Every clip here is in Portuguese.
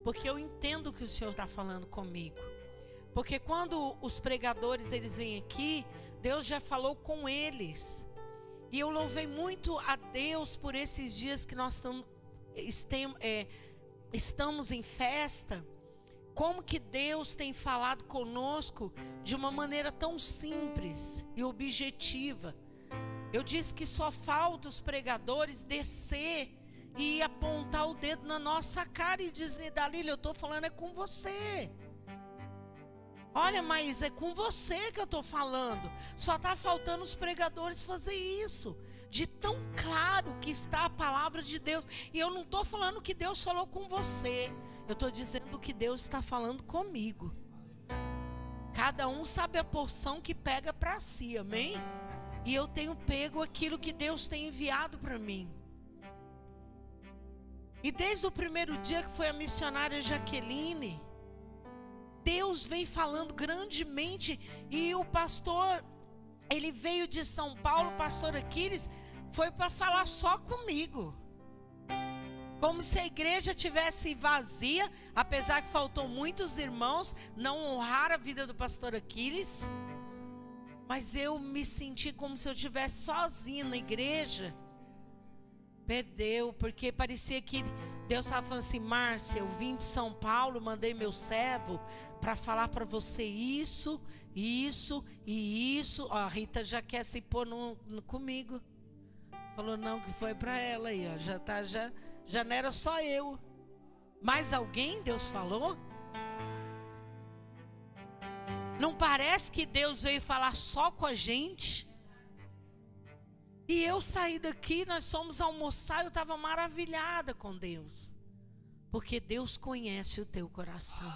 porque eu entendo que o Senhor está falando comigo. Porque quando os pregadores eles vêm aqui, Deus já falou com eles. E eu louvei muito a Deus por esses dias que nós estamos em festa. Como que Deus tem falado conosco de uma maneira tão simples e objetiva. Eu disse que só falta os pregadores descer e apontar o dedo na nossa cara e dizer: Dalila, eu estou falando é com você. Olha, mas é com você que eu estou falando. Só está faltando os pregadores fazer isso. De tão claro que está a palavra de Deus. E eu não estou falando que Deus falou com você. Eu estou dizendo que Deus está falando comigo. Cada um sabe a porção que pega para si, amém? E eu tenho pego aquilo que Deus tem enviado para mim. E desde o primeiro dia que foi a missionária Jaqueline, Deus vem falando grandemente. E o pastor, ele veio de São Paulo, o pastor Aquiles, foi para falar só comigo. Como se a igreja tivesse vazia, apesar que faltou muitos irmãos, não honraram a vida do pastor Aquiles. Mas eu me senti como se eu estivesse sozinha na igreja. Perdeu, porque parecia que Deus estava falando assim: Márcia, eu vim de São Paulo, mandei meu servo para falar para você isso, isso e isso. Ó, a Rita já quer se pôr comigo. Falou não, que foi para ela aí, ó. Já não era só eu. Mais alguém Deus falou? Não parece que Deus veio falar só com a gente? E eu saí daqui, nós fomos almoçar, eu estava maravilhada com Deus. Porque Deus conhece o teu coração.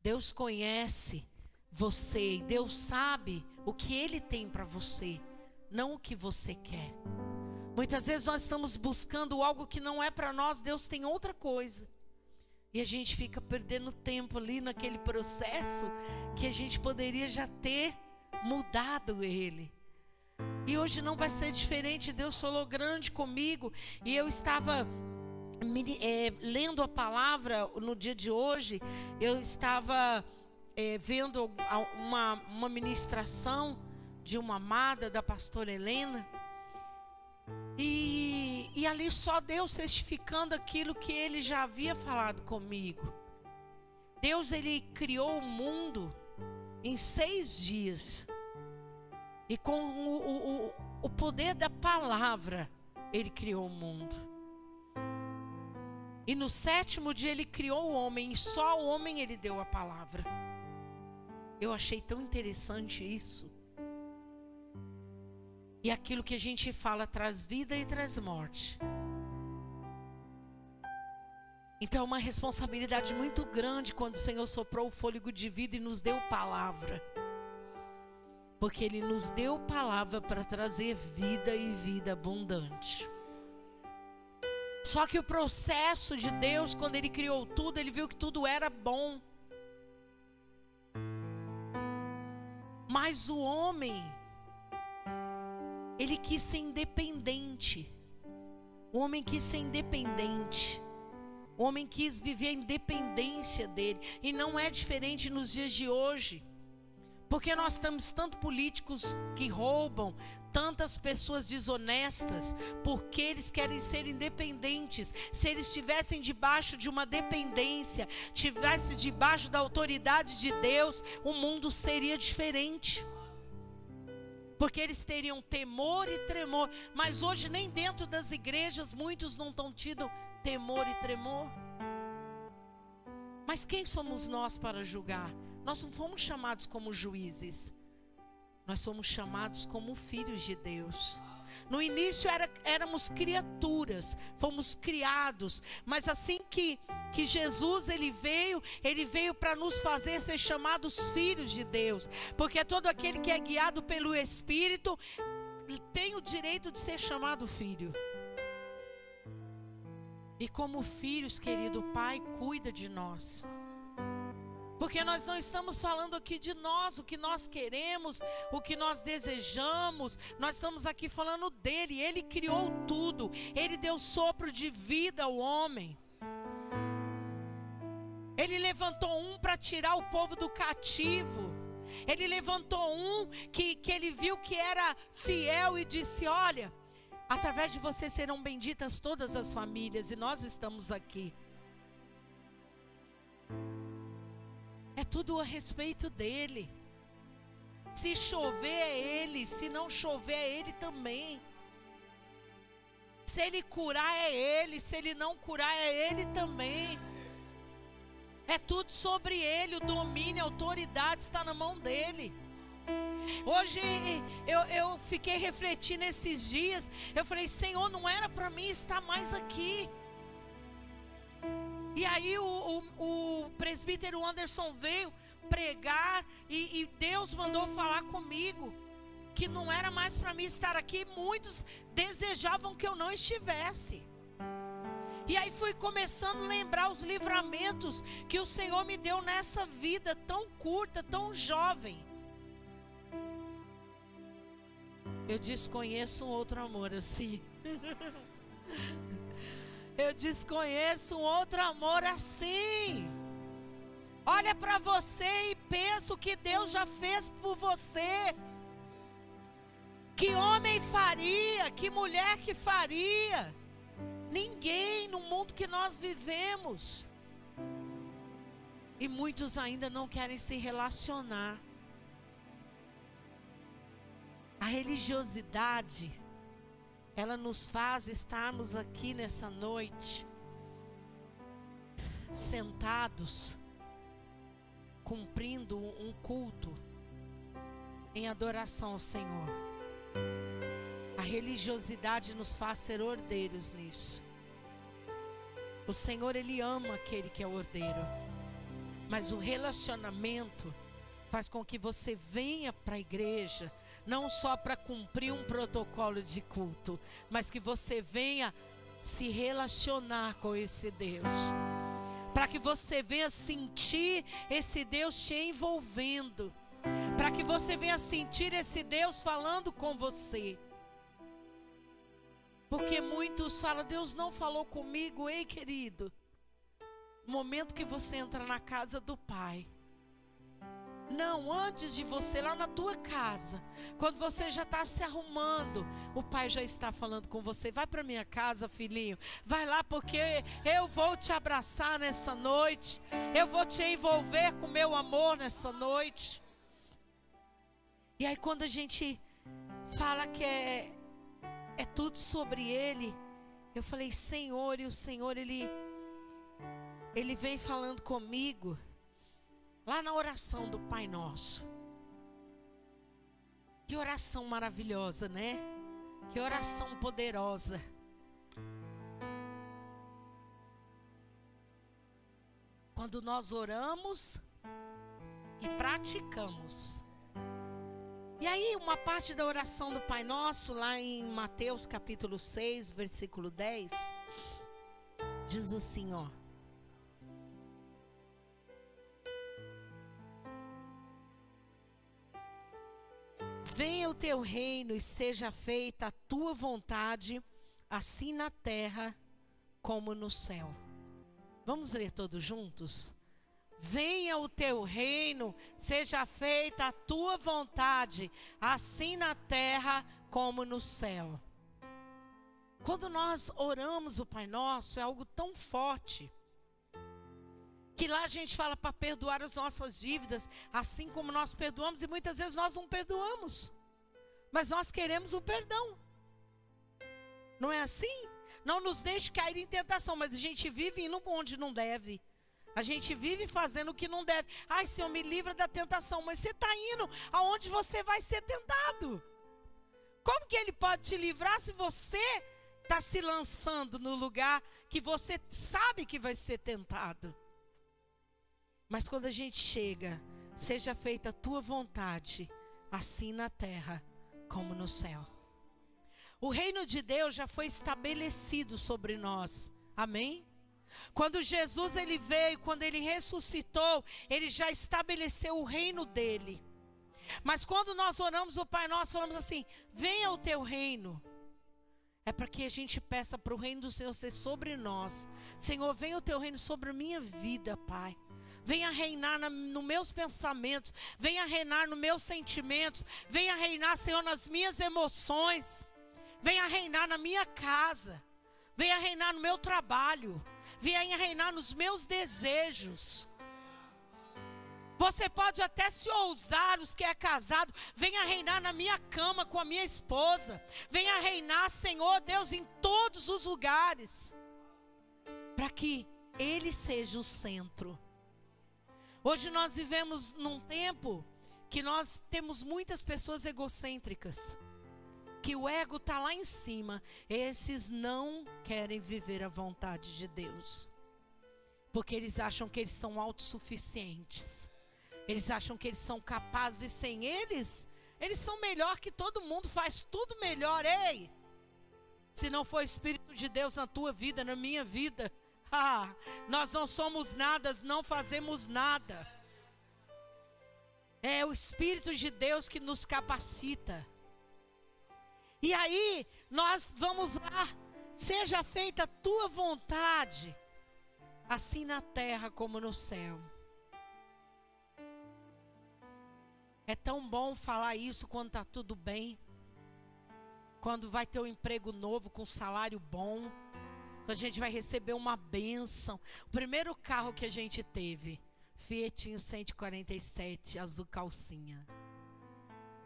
Deus conhece você. Deus sabe o que Ele tem para você, não o que você quer. Muitas vezes nós estamos buscando algo que não é para nós, Deus tem outra coisa. E a gente fica perdendo tempo ali naquele processo que a gente poderia já ter mudado Ele. E hoje não vai ser diferente. Deus falou grande comigo. E eu estava lendo a palavra no dia de hoje. Eu estava vendo uma ministração de uma amada da pastora Helena. E ali só Deus testificando aquilo que Ele já havia falado comigo. Deus, Ele criou o mundo em 6 dias. E com o poder da palavra, Ele criou o mundo. E no 7º dia Ele criou o homem. E só ao homem Ele deu a palavra. Eu achei tão interessante isso. E aquilo que a gente fala traz vida e traz morte. Então é uma responsabilidade muito grande quando o Senhor soprou o fôlego de vida e nos deu palavra. Porque Ele nos deu palavra para trazer vida e vida abundante. Só que o processo de Deus, quando Ele criou tudo, Ele viu que tudo era bom. Mas o homem, ele quis ser independente. O homem quis ser independente. O homem quis viver a independência dele. E não é diferente nos dias de hoje. Porque nós temos tantos políticos que roubam, tantas pessoas desonestas, porque eles querem ser independentes. Se eles estivessem debaixo de uma dependência, estivessem debaixo da autoridade de Deus, o mundo seria diferente. Porque eles teriam temor e tremor. Mas hoje nem dentro das igrejas muitos não estão tendo temor e tremor. Mas quem somos nós para julgar? Nós não fomos chamados como juízes. Nós somos chamados como filhos de Deus. No início éramos criaturas, fomos criados. Mas assim que Jesus ele veio para nos fazer ser chamados filhos de Deus. Porque todo aquele que é guiado pelo Espírito tem o direito de ser chamado filho. E como filhos, querido, o Pai cuida de nós. Porque nós não estamos falando aqui de nós, o que nós queremos, o que nós desejamos. Nós estamos aqui falando dele. Ele criou tudo. Ele deu sopro de vida ao homem. Ele levantou um para tirar o povo do cativo. Ele levantou um que ele viu que era fiel e disse: olha, através de você serão benditas todas as famílias, e nós estamos aqui. É tudo a respeito dele. Se chover é ele, se não chover é ele também. Se ele curar é ele, se ele não curar é ele também. É tudo sobre ele, o domínio, a autoridade está na mão dele. Hoje eu fiquei refletindo esses dias. Eu falei: Senhor, não era para mim estar mais aqui. E aí o presbítero Anderson veio pregar e Deus mandou falar comigo que não era mais para mim estar aqui. Muitos desejavam que eu não estivesse. E aí fui começando a lembrar os livramentos que o Senhor me deu nessa vida tão curta, tão jovem. Eu desconheço um outro amor assim. Eu desconheço um outro amor assim. Olha para você e pensa o que Deus já fez por você. Que homem faria, que mulher que faria? Ninguém no mundo que nós vivemos. E muitos ainda não querem se relacionar. A religiosidade, ela nos faz estarmos aqui nessa noite, sentados, cumprindo um culto em adoração ao Senhor. A religiosidade nos faz ser ordeiros nisso. O Senhor, Ele ama aquele que é ordeiro. Mas o relacionamento faz com que você venha para a igreja, não só para cumprir um protocolo de culto, mas que você venha se relacionar com esse Deus. Para que você venha sentir esse Deus te envolvendo. Para que você venha sentir esse Deus falando com você. Porque muitos falam: Deus não falou comigo. Ei, querido, no momento que você entra na casa do Pai, não, antes de você, lá na tua casa, quando você já está se arrumando, o Pai já está falando com você: vai para minha casa, filhinho, vai lá, porque eu vou te abraçar nessa noite, eu vou te envolver com meu amor nessa noite. E aí quando a gente fala que é tudo sobre Ele, eu falei: Senhor, e o Senhor, Ele vem falando comigo, lá na oração do Pai Nosso. Que oração maravilhosa, né? Que oração poderosa. Quando nós oramos e praticamos. E aí uma parte da oração do Pai Nosso, lá em Mateus capítulo 6, versículo 10, diz assim, ó: venha o teu reino e seja feita a tua vontade, assim na terra como no céu. Vamos ler todos juntos? Venha o teu reino, seja feita a tua vontade, assim na terra como no céu. Quando nós oramos o Pai Nosso, é algo tão forte, que lá a gente fala para perdoar as nossas dívidas, assim como nós perdoamos, e muitas vezes nós não perdoamos, mas nós queremos o perdão. Não é assim? Não nos deixe cair em tentação, mas a gente vive indo onde não deve. A gente vive fazendo o que não deve. Ai, Senhor, me livra da tentação. Mas você está indo aonde você vai ser tentado. Como que Ele pode te livrar se você está se lançando no lugar que você sabe que vai ser tentado? Mas quando a gente chega, seja feita a tua vontade, assim na terra como no céu. O reino de Deus já foi estabelecido sobre nós. Amém? Quando Jesus ele veio, quando ele ressuscitou, ele já estabeleceu o reino dele. Mas quando nós oramos o Pai Nosso, falamos assim: venha o teu reino. É para que a gente peça para o reino do Senhor ser sobre nós. Senhor, venha o teu reino sobre a minha vida, Pai. venha reinar nos meus pensamentos, venha reinar nos meus sentimentos, venha reinar, Senhor, nas minhas emoções, venha reinar na minha casa, venha reinar no meu trabalho, venha reinar nos meus desejos. Você pode até se ousar, os que é casado, venha reinar na minha cama com a minha esposa, venha reinar, Senhor Deus, em todos os lugares, para que Ele seja o centro. Hoje nós vivemos num tempo que nós temos muitas pessoas egocêntricas, que o ego está lá em cima. Esses não querem viver a vontade de Deus, porque eles acham que eles são autossuficientes. Eles acham que eles são capazes e sem eles são melhor que todo mundo, faz tudo melhor. Ei, se não for o Espírito de Deus na tua vida, na minha vida, nós não somos nada, não fazemos nada. É o Espírito de Deus que nos capacita. E aí, nós vamos lá, seja feita a tua vontade, assim na terra como no céu. É tão bom falar isso quando está tudo bem, quando vai ter um emprego novo com salário bom, quando a gente vai receber uma bênção. O primeiro carro que a gente teve, Fiatinho 147, azul calcinha.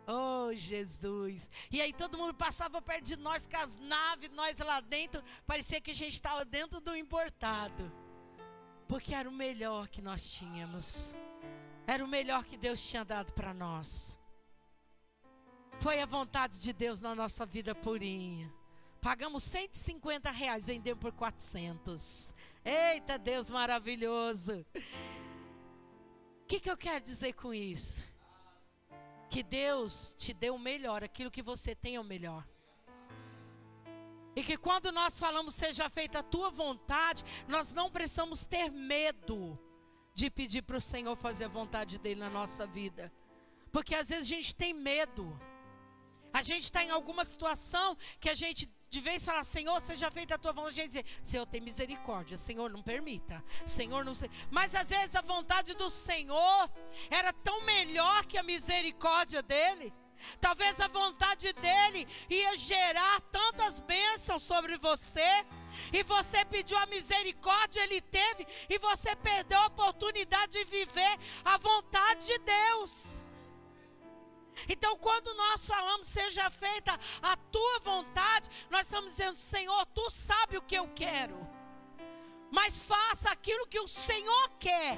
Oh, Jesus! E aí todo mundo passava perto de nós com as naves, nós lá dentro, parecia que a gente estava dentro do importado, porque era o melhor que nós tínhamos. Era o melhor que Deus tinha dado para nós. Foi a vontade de Deus na nossa vida purinha. Pagamos R$150, vendemos por 400. Eita, Deus maravilhoso. O que eu quero dizer com isso? Que Deus te deu o melhor, aquilo que você tem é o melhor. E que quando nós falamos seja feita a tua vontade, nós não precisamos ter medo de pedir para o Senhor fazer a vontade dele na nossa vida. Porque às vezes a gente tem medo. A gente está em alguma situação que a gente de vez fala, Senhor, seja feita a tua vontade. A gente diz, Senhor, tem misericórdia. Senhor, não permita. Senhor, não sei. Mas às vezes a vontade do Senhor era tão melhor que a misericórdia dele. Talvez a vontade dele ia gerar tantas bênçãos sobre você, e você pediu a misericórdia, ele teve, e você perdeu a oportunidade de viver a vontade de Deus. Então quando nós falamos seja feita a tua vontade, nós estamos dizendo, Senhor, tu sabe o que eu quero, mas faça aquilo que o Senhor quer.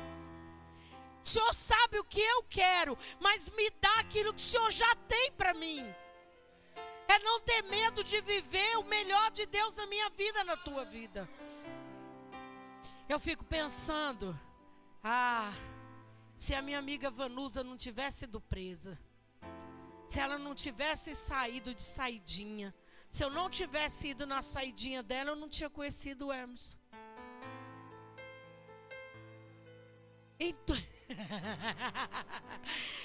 O Senhor sabe o que eu quero, mas me dá aquilo que o Senhor já tem para mim. É não ter medo de viver o melhor de Deus na minha vida, na tua vida. Eu fico pensando, se a minha amiga Vanusa não tivesse sido presa, se ela não tivesse saído de saidinha, se eu não tivesse ido na saidinha dela, eu não tinha conhecido o Hermes.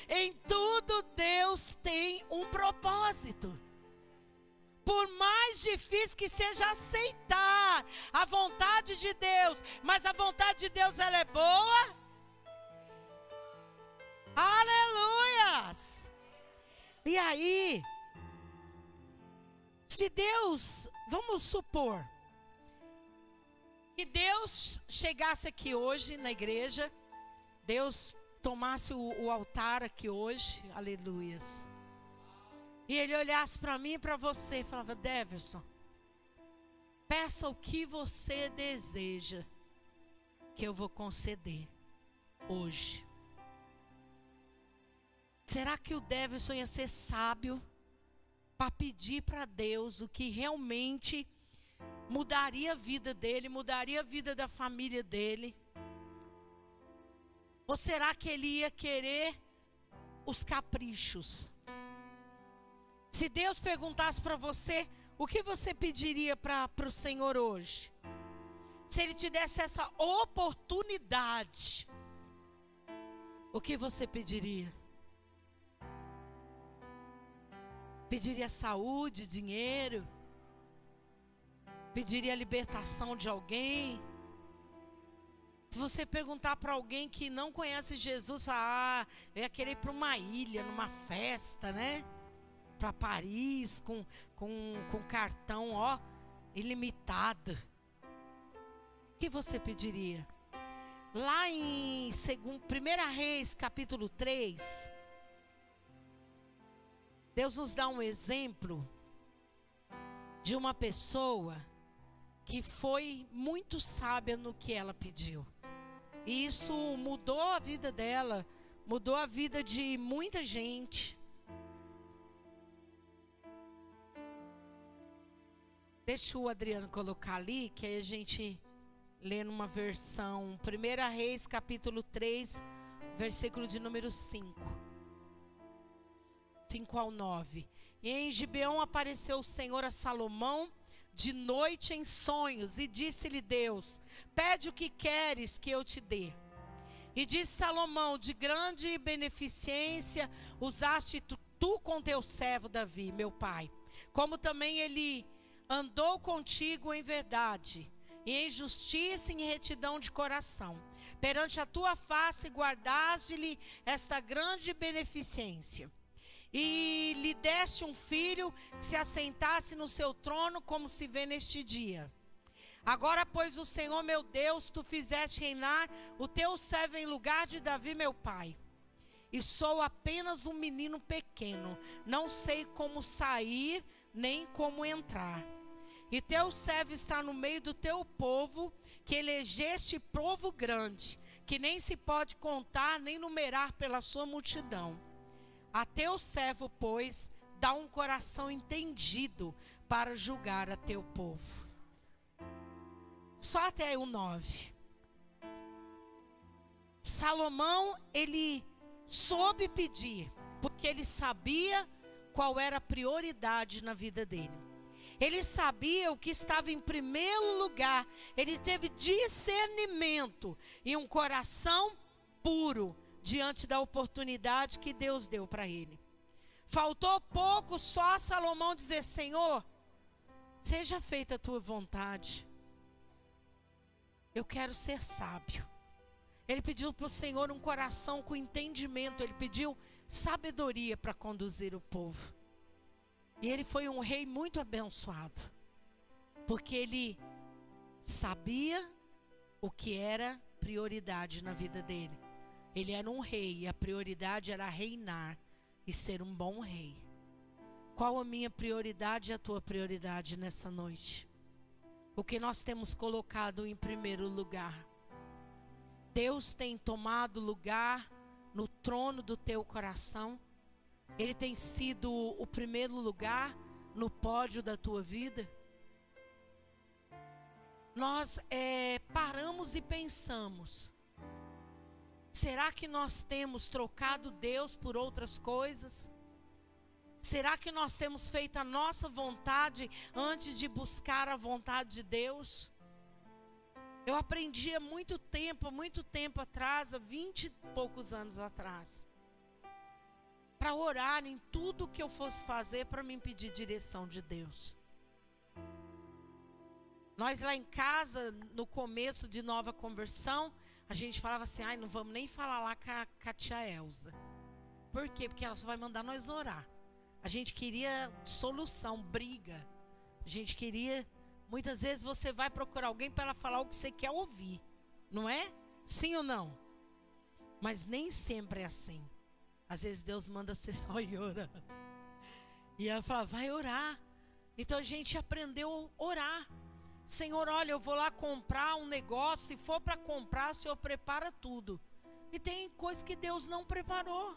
Em tudo Deus tem um propósito. Por mais difícil que seja aceitar a vontade de Deus, mas a vontade de Deus ela é boa. Aleluias! E aí, se Deus, vamos supor que Deus chegasse aqui hoje na igreja, Deus tomasse o altar aqui hoje, aleluias, e Ele olhasse para mim e para você e falava, Deverson, peça o que você deseja, que eu vou conceder hoje. Será que o Deverson ia ser sábio para pedir para Deus o que realmente mudaria a vida dele, mudaria a vida da família dele? Ou será que ele ia querer os caprichos? Se Deus perguntasse para você, o que você pediria para o Senhor hoje? Se Ele te desse essa oportunidade, o que você pediria? Pediria saúde, dinheiro? Pediria a libertação de alguém? Se você perguntar para alguém que não conhece Jesus, fala, eu ia querer ir para uma ilha, numa festa, né? Para Paris, com cartão, ó, ilimitado. O que você pediria? Lá em 1 Reis, capítulo 3, Deus nos dá um exemplo de uma pessoa que foi muito sábia no que ela pediu. E isso mudou a vida dela, mudou a vida de muita gente. Deixa o Adriano colocar ali, que aí a gente lê numa versão, 1 Reis, capítulo 3, versículo de número 5 ao 9. E em Gibeão apareceu o Senhor a Salomão de noite em sonhos, e disse-lhe Deus: pede o que queres que eu te dê. E disse Salomão: de grande beneficência usaste tu com teu servo Davi, meu pai, como também ele andou contigo em verdade, e em justiça e em retidão de coração. Perante a tua face guardaste-lhe esta grande beneficência. E lhe deste um filho que se assentasse no seu trono, como se vê neste dia. Agora, pois, o Senhor meu Deus, tu fizeste reinar o teu servo em lugar de Davi, meu pai. E sou apenas um menino pequeno, não sei como sair, nem como entrar. E teu servo está no meio do teu povo, que elegeste povo grande, que nem se pode contar, nem numerar pela sua multidão. A teu servo, pois, dá um coração entendido para julgar a teu povo. Só até o 9. Salomão, ele soube pedir, porque ele sabia qual era a prioridade na vida dele. Ele sabia o que estava em primeiro lugar. Ele teve discernimento e um coração puro diante da oportunidade que Deus deu para ele. Faltou pouco só a Salomão dizer: Senhor, seja feita a tua vontade. Eu quero ser sábio. Ele pediu para o Senhor um coração com entendimento. Ele pediu sabedoria para conduzir o povo. E ele foi um rei muito abençoado, porque ele sabia o que era prioridade na vida dele. Ele era um rei e a prioridade era reinar e ser um bom rei. Qual a minha prioridade e a tua prioridade nessa noite? O que nós temos colocado em primeiro lugar? Deus tem tomado lugar no trono do teu coração? Ele tem sido o primeiro lugar no pódio da tua vida? Nós paramos e pensamos: será que nós temos trocado Deus por outras coisas? Será que nós temos feito a nossa vontade antes de buscar a vontade de Deus? Eu aprendi há muito tempo atrás, há 20 e poucos anos atrás, para orar em tudo que eu fosse fazer, para me pedir direção de Deus. Nós lá em casa, no começo de nova conversão, a gente falava assim: ai, não vamos nem falar lá com a tia Elza. Por quê? Porque ela só vai mandar nós orar. A gente queria solução, briga. A gente queria... Muitas vezes você vai procurar alguém para ela falar o que você quer ouvir. Não é? Sim ou não? Mas nem sempre é assim. Às vezes Deus manda você só ir orar. E ela fala: vai orar. Então a gente aprendeu a orar. Senhor, olha, eu vou lá comprar um negócio. Se for para comprar, o Senhor prepara tudo. E tem coisas que Deus não preparou,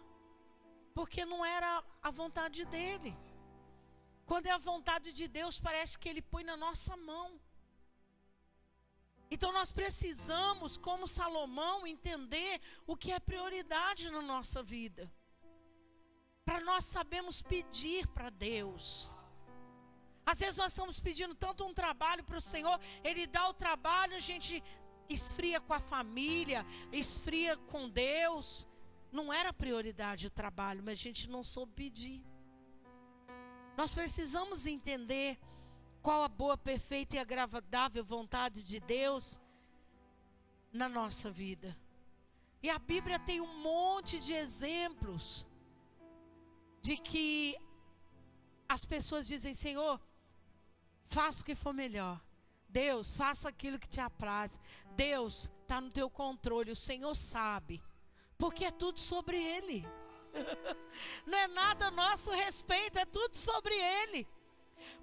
porque não era a vontade dele. Quando é a vontade de Deus, parece que Ele põe na nossa mão. Então nós precisamos, como Salomão, entender o que é prioridade na nossa vida, para nós sabermos pedir para Deus. Às vezes nós estamos pedindo tanto um trabalho para o Senhor, Ele dá o trabalho, a gente esfria com a família, esfria com Deus. Não era prioridade o trabalho, mas a gente não soube pedir. Nós precisamos entender qual a boa, perfeita e agradável vontade de Deus. na nossa vida. E a Bíblia tem um monte de exemplos de que as pessoas dizem: Senhor, faça o que for melhor. Deus, faça aquilo que te apraz. Deus, está no teu controle, o Senhor sabe. Porque é tudo sobre Ele. Não é nada a nosso respeito, é tudo sobre Ele.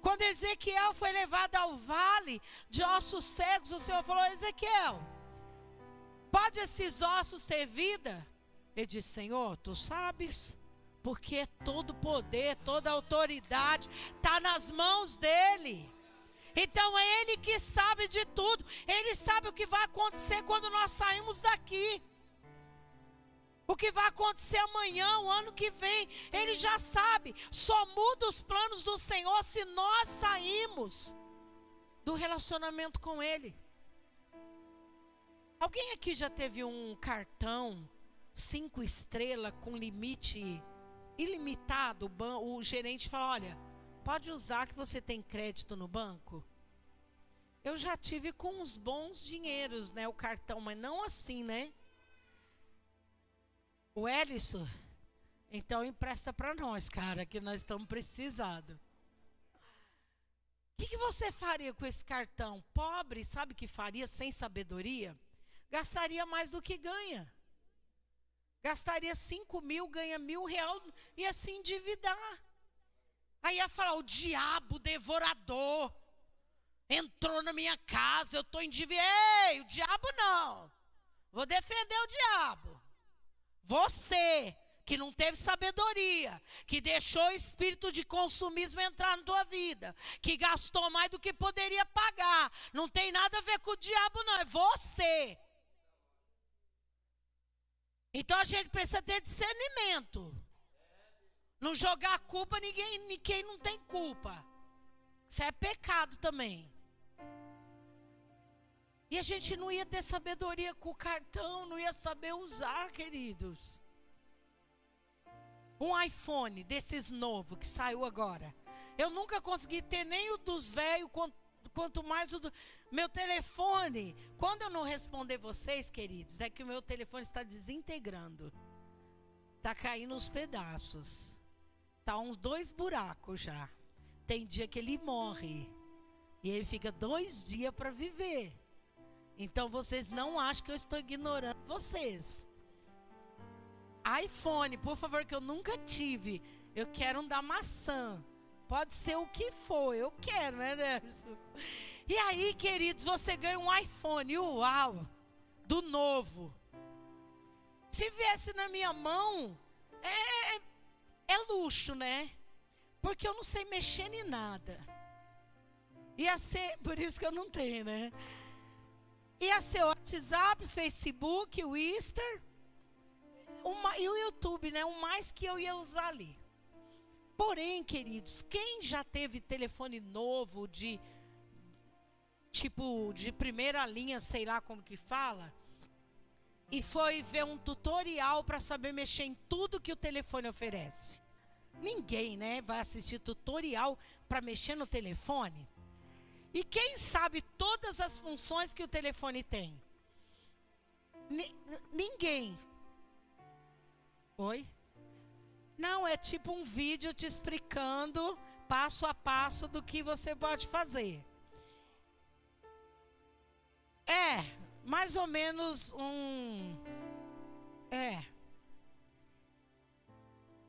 Quando Ezequiel foi levado ao vale de ossos secos, o Senhor falou: Ezequiel, pode esses ossos ter vida? Ele disse: Senhor, tu sabes, porque todo poder, toda autoridade está nas mãos dEle. Então é Ele que sabe de tudo. Ele sabe o que vai acontecer quando nós saímos daqui. O que vai acontecer amanhã, o ano que vem, Ele já sabe. Só muda os planos do Senhor se nós sairmos do relacionamento com Ele. Alguém aqui já teve um cartão 5 estrelas com limite ilimitado? O gerente fala: olha, pode usar que você tem crédito no banco? Eu já tive com uns bons dinheiros, né, o cartão, mas não assim, né? O Ellison, então empresta para nós, cara, que nós estamos precisados. O que você faria com esse cartão? Pobre, sabe o que faria sem sabedoria? Gastaria mais do que ganha. Gastaria 5 mil, ganha R$1.000 e assim endividar. Aí ia falar: o diabo devorador entrou na minha casa, eu estou endividado. Ei, o diabo não. Vou defender o diabo. Você que não teve sabedoria, que deixou o espírito de consumismo entrar na tua vida, que gastou mais do que poderia pagar, não tem nada a ver com o diabo não, é você. Então a gente precisa ter discernimento. Não jogar a culpa em quem não tem culpa. Isso é pecado também. E a gente não ia ter sabedoria com o cartão, não ia saber usar, queridos. Um iPhone desses novos que saiu agora. Eu nunca consegui ter nem o dos velhos, quanto mais o do... Meu telefone, quando eu não responder vocês, queridos, é que o meu telefone está desintegrando. Está caindo os pedaços. Está uns 2 buracos já. Tem dia que ele morre. E ele fica 2 dias para viver. Então vocês não acham que eu estou ignorando vocês. iPhone, por favor, que eu nunca tive. Eu quero um da maçã. Pode ser o que for, eu quero, né, Nelson? E aí, queridos, você ganha um iPhone, uau, do novo. Se viesse na minha mão, é luxo, né? Porque eu não sei mexer em nada. Ia ser, por isso que eu não tenho, né? Ia ser o WhatsApp, Facebook, o Insta e o YouTube, né? O mais que eu ia usar ali. Porém, queridos, quem já teve telefone novo de primeira linha, sei lá como que fala, e foi ver um tutorial para saber mexer em tudo que o telefone oferece? Ninguém, né, vai assistir tutorial para mexer no telefone. E quem sabe todas as funções que o telefone tem? Ninguém. Oi? Não, é tipo um vídeo te explicando passo a passo do que você pode fazer. É, mais ou menos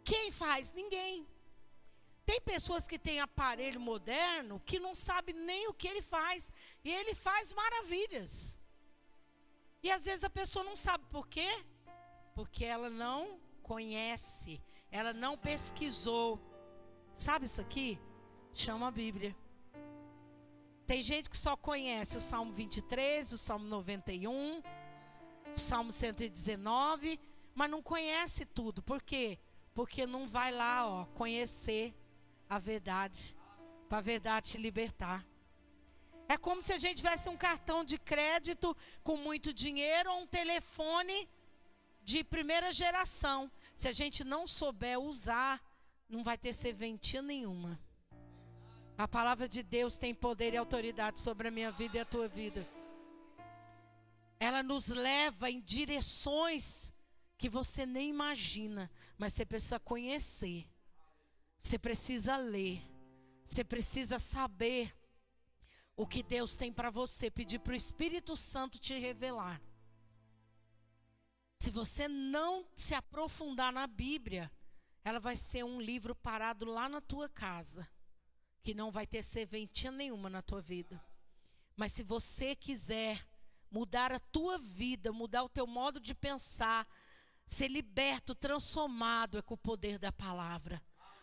Quem faz? Ninguém. Tem pessoas que têm aparelho moderno que não sabe nem o que ele faz. E ele faz maravilhas. E às vezes a pessoa não sabe por quê? Porque ela não conhece. Ela não pesquisou. Sabe isso aqui? Chama a Bíblia. Tem gente que só conhece o Salmo 23, o Salmo 91, o Salmo 119, mas não conhece tudo. Por quê? Porque não vai lá, conhecer a verdade, para a verdade te libertar. É como se a gente tivesse um cartão de crédito com muito dinheiro ou um telefone de primeira geração. Se a gente não souber usar, não vai ter serventia nenhuma. A palavra de Deus tem poder e autoridade sobre a minha vida e a tua vida. ela nos leva em direções que você nem imagina, mas você precisa conhecer, você precisa ler, você precisa saber o que Deus tem para você, pedir para o Espírito Santo te revelar. Se você não se aprofundar na Bíblia, ela vai ser um livro parado lá na tua casa, que não vai ter serventia nenhuma na tua vida. Mas se você quiser mudar a tua vida, mudar o teu modo de pensar, ser liberto, transformado, é com o poder da palavra.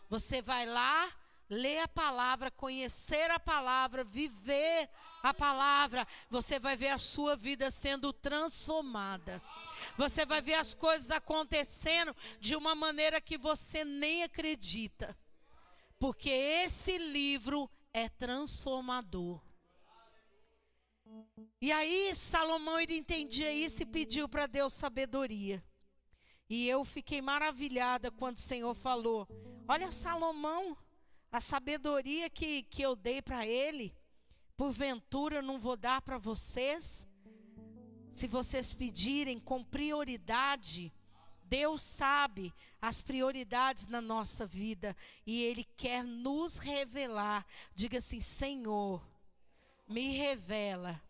Você vai lá, ler a palavra, conhecer a palavra, viver a palavra, você vai ver a sua vida sendo transformada. Você vai ver as coisas acontecendo de uma maneira que você nem acredita. Porque esse livro é transformador. E aí Salomão, ele entendia isso e pediu para Deus sabedoria. E eu fiquei maravilhada quando o Senhor falou: olha, Salomão, a sabedoria que eu dei para ele, porventura eu não vou dar para vocês? Se vocês pedirem com prioridade, Deus sabe as prioridades na nossa vida e Ele quer nos revelar. Diga assim: Senhor, me revela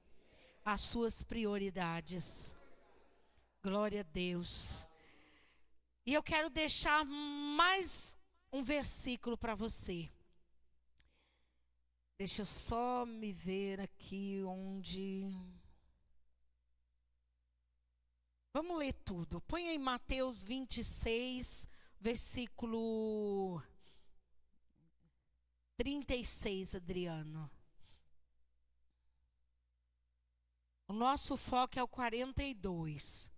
as suas prioridades. Glória a Deus. E eu quero deixar mais um versículo para você. Deixa eu só me ver aqui onde... Vamos ler tudo. Põe aí Mateus 26, versículo 36, Adriano. O nosso foco é o 42.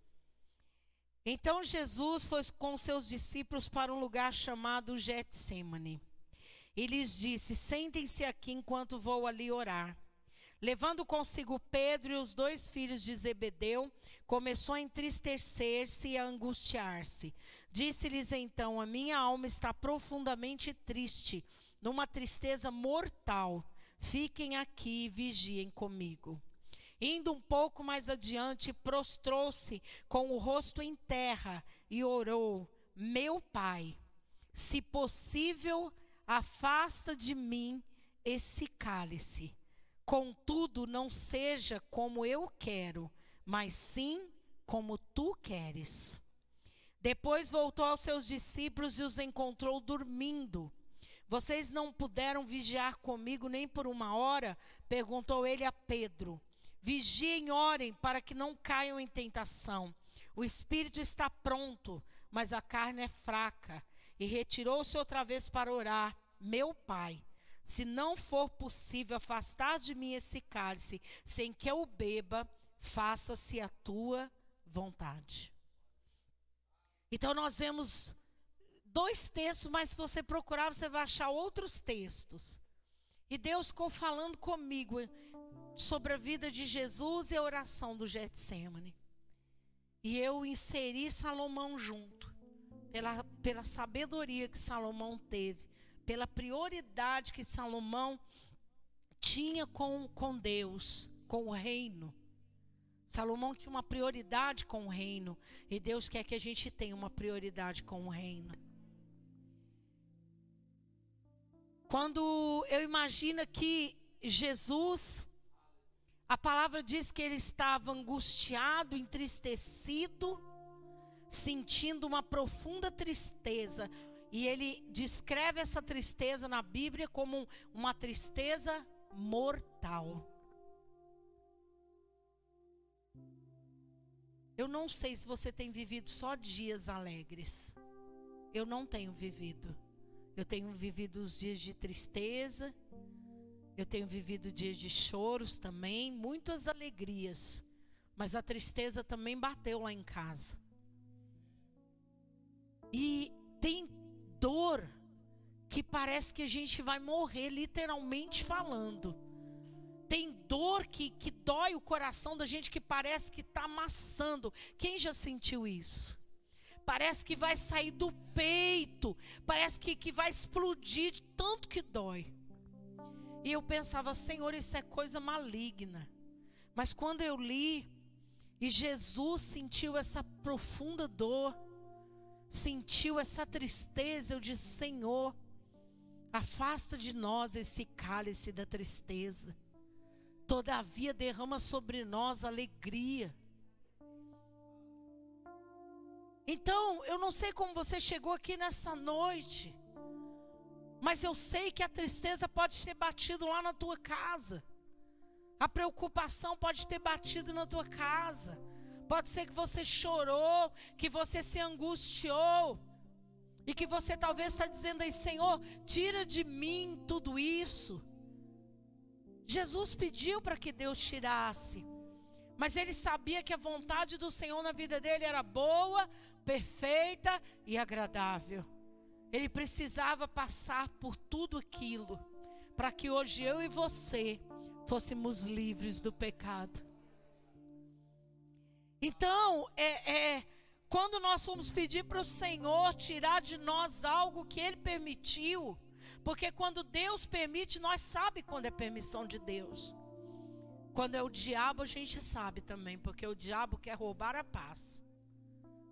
Então Jesus foi com seus discípulos para um lugar chamado Getsêmani. E lhes disse: sentem-se aqui enquanto vou ali orar. Levando consigo Pedro e os 2 filhos de Zebedeu, começou a entristecer-se e a angustiar-se. Disse-lhes então: a minha alma está profundamente triste, numa tristeza mortal. Fiquem aqui e vigiem comigo. Indo um pouco mais adiante, prostrou-se com o rosto em terra e orou: meu Pai, se possível, afasta de mim esse cálice. Contudo, não seja como eu quero, mas sim como tu queres. Depois voltou aos seus discípulos e os encontrou dormindo. Vocês não puderam vigiar comigo nem por 1 hora? Perguntou ele a Pedro. Vigiem e orem para que não caiam em tentação. O espírito está pronto, mas a carne é fraca. E retirou-se outra vez para orar: meu Pai, se não for possível afastar de mim esse cálice, sem que eu o beba, faça-se a tua vontade. Então nós vemos 2 textos, mas se você procurar, você vai achar outros textos. E Deus ficou falando comigo sobre a vida de Jesus e a oração do Getsêmani. E eu inseri Salomão junto, pela sabedoria que Salomão teve, pela prioridade que Salomão tinha com Deus, com o reino. Salomão tinha uma prioridade com o reino, e Deus quer que a gente tenha uma prioridade com o reino. Quando eu imagino que Jesus, a palavra diz que ele estava angustiado, entristecido, sentindo uma profunda tristeza. E ele descreve essa tristeza na Bíblia como uma tristeza mortal. Eu não sei se você tem vivido só dias alegres. Eu não tenho vivido. Eu tenho vivido os dias de tristeza. Eu tenho vivido dias de choros também, muitas alegrias. Mas a tristeza também bateu lá em casa. E tem dor que parece que a gente vai morrer, literalmente falando. Tem dor que dói o coração da gente, que parece que está amassando. Quem já sentiu isso? Parece que vai sair do peito, parece que vai explodir de tanto que dói. E eu pensava: Senhor, isso é coisa maligna. Mas quando eu li E Jesus sentiu essa profunda dor, sentiu essa tristeza. Eu disse: Senhor, afasta de nós esse cálice da tristeza, todavia derrama sobre nós alegria. Então, eu não sei como você chegou aqui nessa noite, mas eu sei que a tristeza pode ter batido lá na tua casa. A preocupação pode ter batido na tua casa. Pode ser que você chorou, que você se angustiou, e que você talvez está dizendo aí: Senhor, tira de mim tudo isso. Jesus pediu para que Deus tirasse, mas ele sabia que a vontade do Senhor na vida dele era boa, perfeita e agradável. Ele precisava passar por tudo aquilo, para que hoje eu e você fôssemos livres do pecado. Então, quando nós vamos pedir para o Senhor tirar de nós algo que Ele permitiu, porque quando Deus permite, nós sabemos quando é permissão de Deus. Quando é o diabo, a gente sabe também, porque o diabo quer roubar a paz.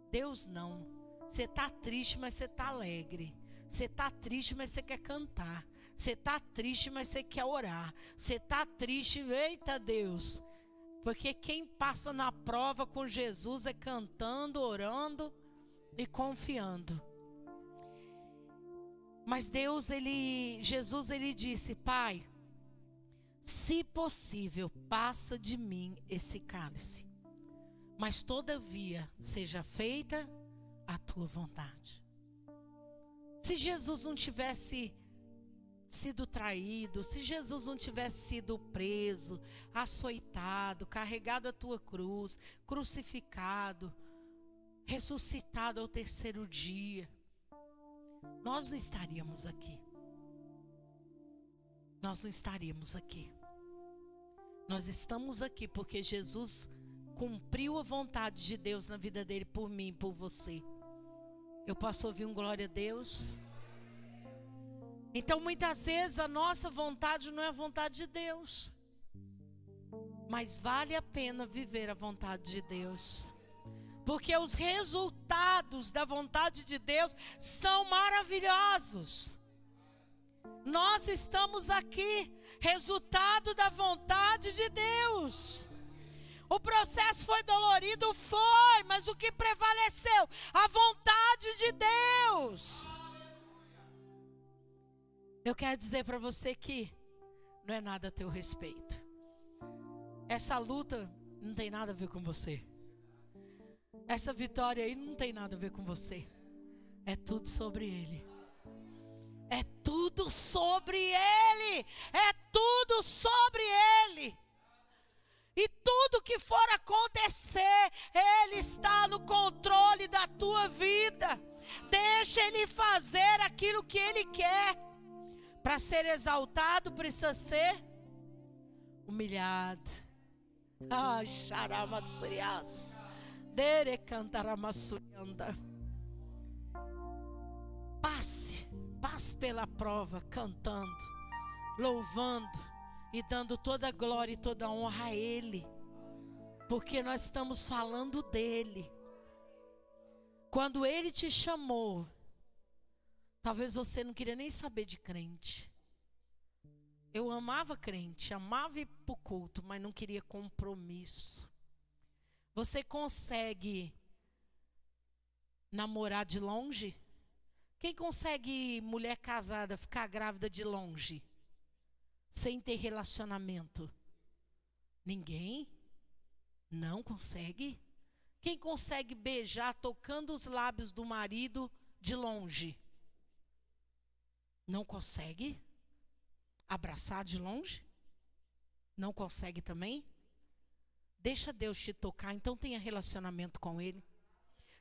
Deus não. Você está triste, mas você está alegre. Você está triste, mas você quer cantar. Você está triste, mas você quer orar. Você está triste, eita Deus. Porque quem passa na prova com Jesus é cantando, orando e confiando. Mas Jesus disse: Pai, se possível, passa de mim esse cálice, mas todavia seja feita a tua vontade. Se Jesus não tivesse sido traído, se Jesus não tivesse sido preso, açoitado, carregado a tua cruz, crucificado, ressuscitado ao terceiro dia, nós não estaríamos aqui. Nós não estaríamos aqui. Nós estamos aqui porque Jesus cumpriu a vontade de Deus na vida dele, por mim e por você. Eu posso ouvir um glória a Deus? Então muitas vezes a nossa vontade não é a vontade de Deus, mas vale a pena viver a vontade de Deus, porque os resultados da vontade de Deus são maravilhosos. Nós estamos aqui, resultado da vontade de Deus. O processo foi dolorido, foi, mas o que prevaleceu? A vontade de Deus. Eu quero dizer para você que não é nada a teu respeito. Essa luta não tem nada a ver com você. Essa vitória aí não tem nada a ver com você. É tudo sobre Ele. É tudo sobre Ele. É tudo sobre Ele. E tudo que for acontecer, Ele está no controle da tua vida. Deixa Ele fazer aquilo que Ele quer. Para ser exaltado, precisa ser humilhado. Ah, xaramassurias. Dere cantaramasurianda. Passe pela prova, cantando, louvando e dando toda a glória e toda a honra a Ele, porque nós estamos falando dEle. Quando Ele te chamou, talvez você não queria nem saber de crente. Eu amava crente, amava ir para o culto, mas não queria compromisso. Você consegue namorar de longe? Quem consegue, mulher casada, ficar grávida de longe? Sem ter relacionamento? Ninguém? Não consegue? Quem consegue beijar tocando os lábios do marido de longe? Não consegue? Abraçar de longe? Não consegue também? Deixa Deus te tocar, então tenha relacionamento com Ele.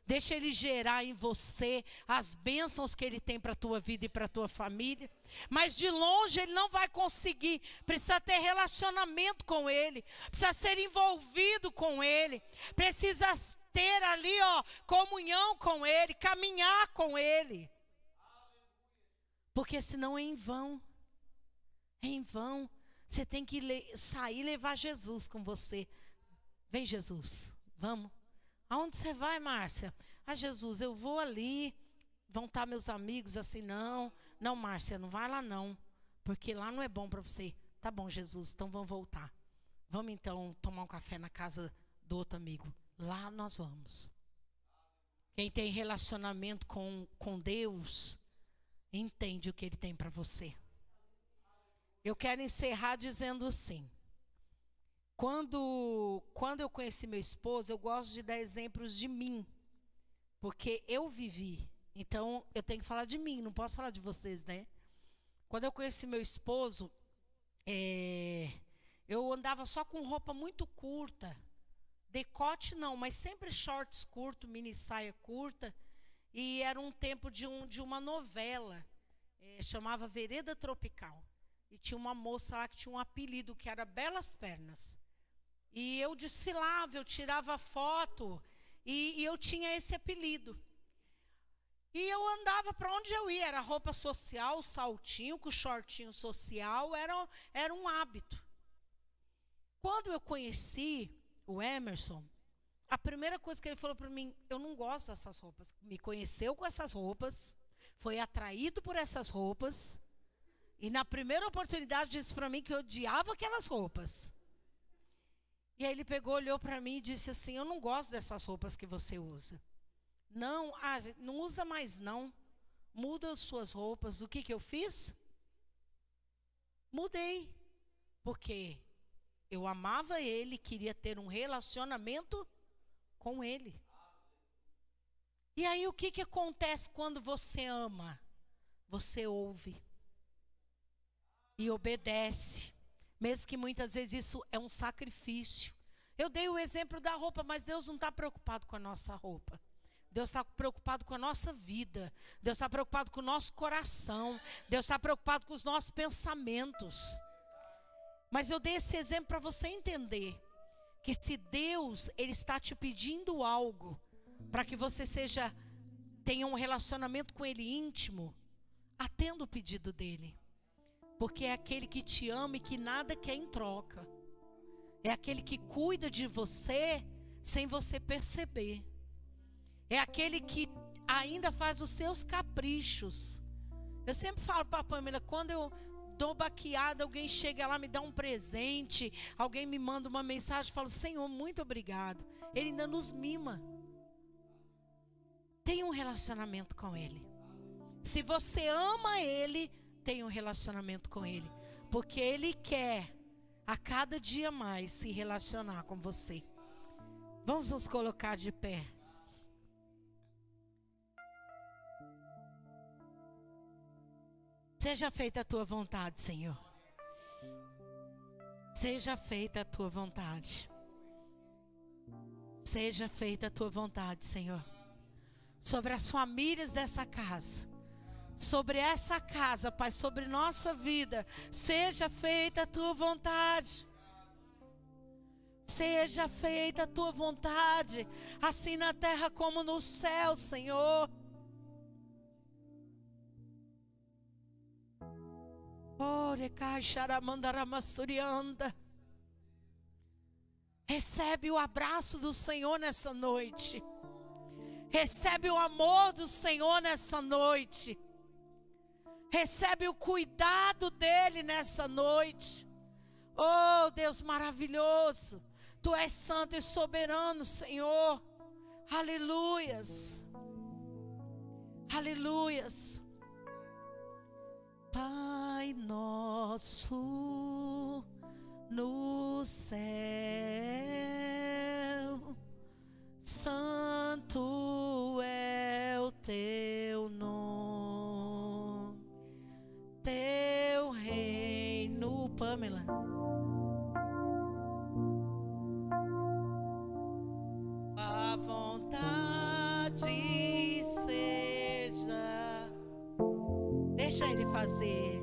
Deixa Ele gerar em você as bênçãos que Ele tem para a tua vida e para a tua família. Mas de longe Ele não vai conseguir. Precisa ter relacionamento com Ele. Precisa ser envolvido com Ele. Precisa ter ali, comunhão com Ele. Caminhar com Ele. Porque senão é em vão. É em vão. Você tem que sair e levar Jesus com você. Vem, Jesus. Vamos. Aonde você vai, Márcia? Ah, Jesus, eu vou ali. Vão estar meus amigos assim, não. Não, Márcia, não vai lá não. Porque lá não é bom para você. Tá bom, Jesus, então vamos voltar. Vamos então tomar um café na casa do outro amigo. Lá nós vamos. Quem tem relacionamento com Deus, entende o que Ele tem para você. Eu quero encerrar dizendo assim. Quando eu conheci meu esposo, eu gosto de dar exemplos de mim. Porque eu vivi. Então, eu tenho que falar de mim, não posso falar de vocês, né? Quando eu conheci meu esposo, eu andava só com roupa muito curta. Decote não, mas sempre shorts curtos, mini saia curta. E era um tempo de uma novela, chamava Vereda Tropical. E tinha uma moça lá que tinha um apelido, que era Belas Pernas. E eu desfilava, eu tirava foto, e eu tinha esse apelido. E eu andava para onde eu ia, era roupa social, saltinho com shortinho social, era um hábito. Quando eu conheci o Emerson, a primeira coisa que ele falou para mim, eu não gosto dessas roupas. Me conheceu com essas roupas, foi atraído por essas roupas, e na primeira oportunidade disse para mim que eu odiava aquelas roupas. E aí ele pegou, olhou para mim e disse assim, eu não gosto dessas roupas que você usa. Não, não usa mais não. Muda as suas roupas. O que eu fiz? Mudei. Porque eu amava ele, queria ter um relacionamento com ele. E aí o que acontece quando você ama? Você ouve. E obedece. Mesmo que muitas vezes isso é um sacrifício. Eu dei o exemplo da roupa, mas Deus não está preocupado com a nossa roupa. Deus está preocupado com a nossa vida. Deus está preocupado com o nosso coração. Deus está preocupado com os nossos pensamentos. Mas eu dei esse exemplo para você entender que se Deus, Ele está te pedindo algo para que você tenha um relacionamento com Ele íntimo, atenda o pedido dEle. Porque é aquele que te ama e que nada quer em troca. É aquele que cuida de você sem você perceber. É aquele que ainda faz os seus caprichos. Eu sempre falo para a Pamela, quando eu dou baqueada, alguém chega lá, me dá um presente, alguém me manda uma mensagem, eu falo, Senhor, muito obrigado. Ele ainda nos mima. Tenha um relacionamento com Ele. Se você ama Ele, tenha um relacionamento com Ele. Porque Ele quer, a cada dia mais, se relacionar com você. Vamos nos colocar de pé. Seja feita a tua vontade, Senhor. Seja feita a tua vontade. Seja feita a tua vontade, Senhor. Sobre as famílias dessa casa. Sobre essa casa, Pai, sobre nossa vida. Seja feita a tua vontade. Seja feita a tua vontade. Assim na terra como no céu, Senhor. Recebe o abraço do Senhor nessa noite. Recebe o amor do Senhor nessa noite. Recebe o cuidado dEle nessa noite. Oh, Deus maravilhoso. Tu és santo e soberano, Senhor. Aleluias. Aleluias. Pai nosso no céu, santo é o teu nome, teu reino, Pamela. A vontade seja, deixa Ele fazer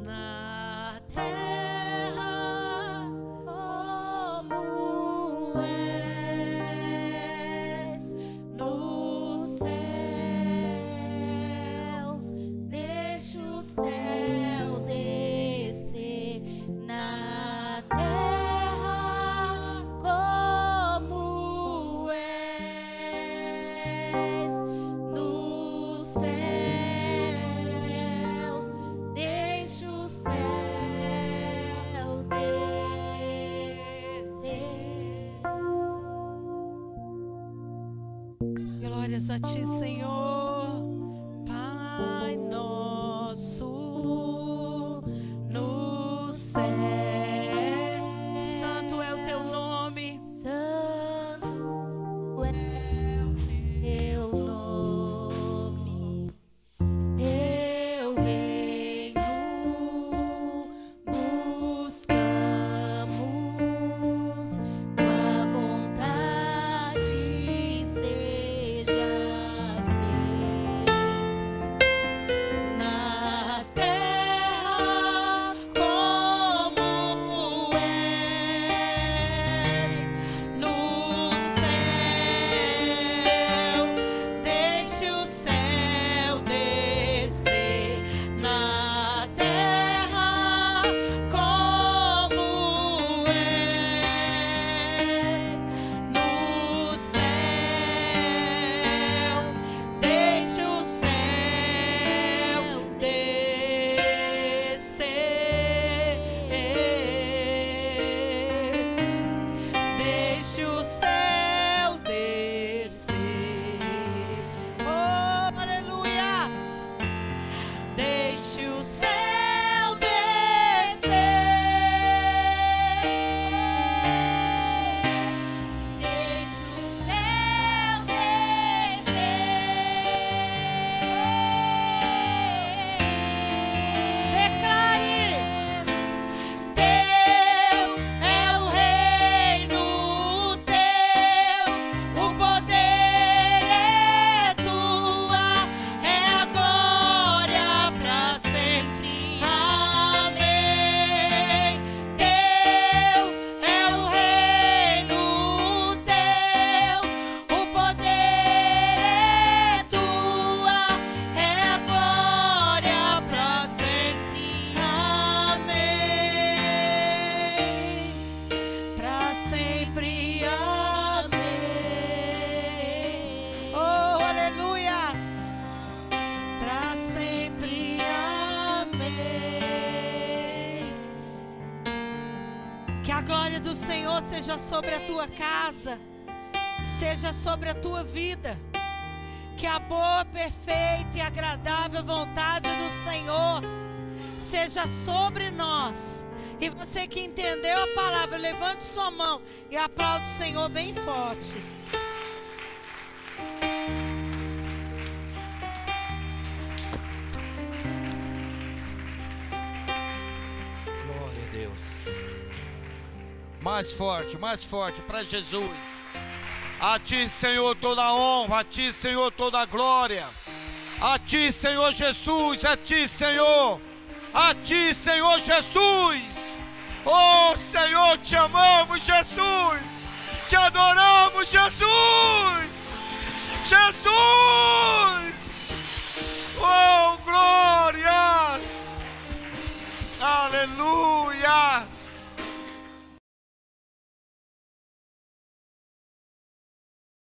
na terra como és nos céus. Deixa o céu descer na terra como glórias a ti, Senhor. Pai nosso no céu, santo é o teu nome. Santo é teu nome, teu reino buscamos, tua vontade seja feita na terra como és no céu. Deixe o céu descer na terra como és no céu. Deixe o céu descer. Deixe o céu descer. Oh, aleluias. Deixe o céu descer. Deixe o céu descer. Declare: teu é o reino, teu o poder é tua, é a glória para sempre. Amém. Teu é o reino, teu o poder é tua, é a glória para sempre. Amém. Para sempre. Amém. Oh, aleluias. Para sempre. Amém. Que a glória do Senhor seja sobre a tua casa, seja sobre a tua vida. Que a boa, perfeita e agradável vontade do Senhor seja sobre nós. E você que entendeu a palavra, levante sua mão e aplaude o Senhor bem forte. Glória a Deus. Mais forte para Jesus. A ti, Senhor, toda a honra, a ti, Senhor, toda a glória. A ti, Senhor Jesus, a ti, Senhor. A ti, Senhor Jesus. Oh, Senhor, te amamos, Jesus. Te adoramos, Jesus. Jesus.